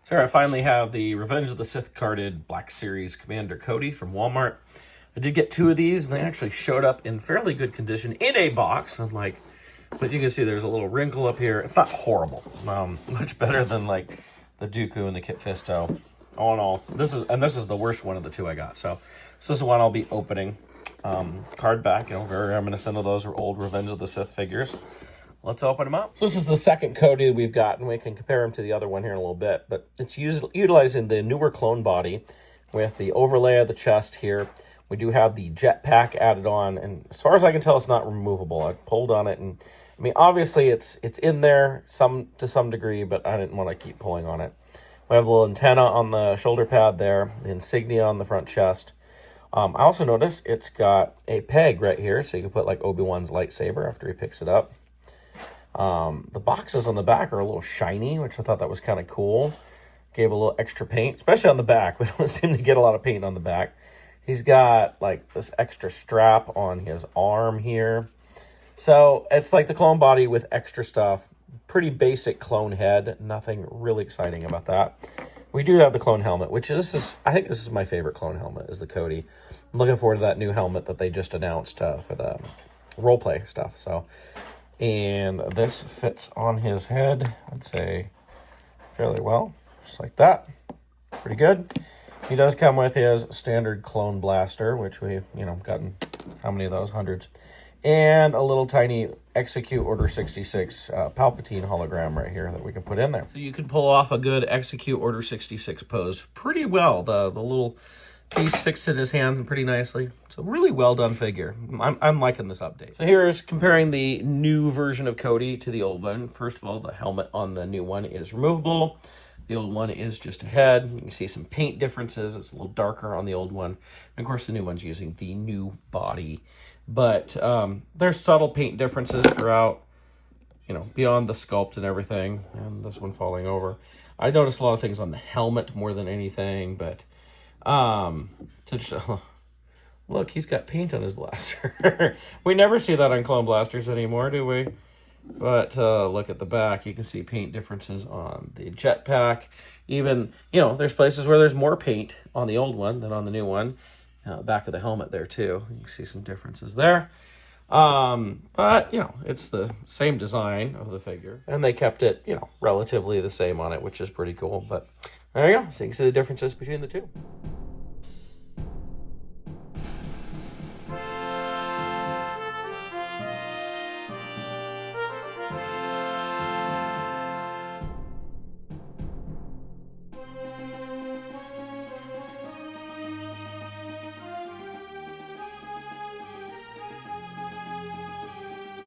So here I finally have the Revenge of the Sith carded Black Series Commander Cody from Walmart. I did get 2 of these, and they actually showed up in fairly good condition in a box. But you can see there's a little wrinkle up here. It's not horrible. Much better than like the Dooku and the Kit Fisto. All in all, this is the worst one of the 2 I got. So this is the one I'll be opening. Card back, very reminiscent of those old Revenge of the Sith figures. Let's open them up. So this is the second Cody we've got, and we can compare him to the other one here in a little bit. But it's utilizing the newer clone body with the overlay of the chest here. We do have the jetpack added on, and as far as I can tell, it's not removable. I pulled on it, and I mean, obviously it's in there to some degree, but I didn't want to keep pulling on it. We have a little antenna on the shoulder pad there, the insignia on the front chest. I also noticed it's got a peg right here, so you can put like Obi-Wan's lightsaber after he picks it up. The boxes on the back are a little shiny, which I thought that was kind of cool. Gave a little extra paint, especially on the back. We don't seem to get a lot of paint on the back. He's got like this extra strap on his arm here. So it's like the clone body with extra stuff. Pretty basic clone head. Nothing really exciting about that. We do have the clone helmet, which I think this is my favorite clone helmet, is the Cody. I'm looking forward to that new helmet that they just announced for the roleplay stuff. And this fits on his head, I'd say, fairly well. Just like that. Pretty good. He does come with his standard clone blaster, which we've, gotten, how many of those? Hundreds. And a little tiny Execute Order 66 Palpatine hologram right here that we can put in there. So you can pull off a good Execute Order 66 pose pretty well. The little piece fixed in his hand pretty nicely. It's a really well done figure. I'm liking this update. So here's comparing the new version of Cody to the old one. First of all, the helmet on the new one is removable. The old one is just a head. You can see some paint differences. It's a little darker on the old one. And of course, the new one's using the new body. But there's subtle paint differences throughout, beyond the sculpt and everything. And this one falling over. I noticed a lot of things on the helmet more than anything, but look, he's got paint on his blaster. We never see that on clone blasters anymore, do we? But look at the back. You can see paint differences on the jetpack. Even, there's places where there's more paint on the old one than on the new one. Back of the helmet there, too. You can see some differences there. But, it's the same design of the figure. And they kept it, relatively the same on it, which is pretty cool. But there you go. So you can see the differences between the 2.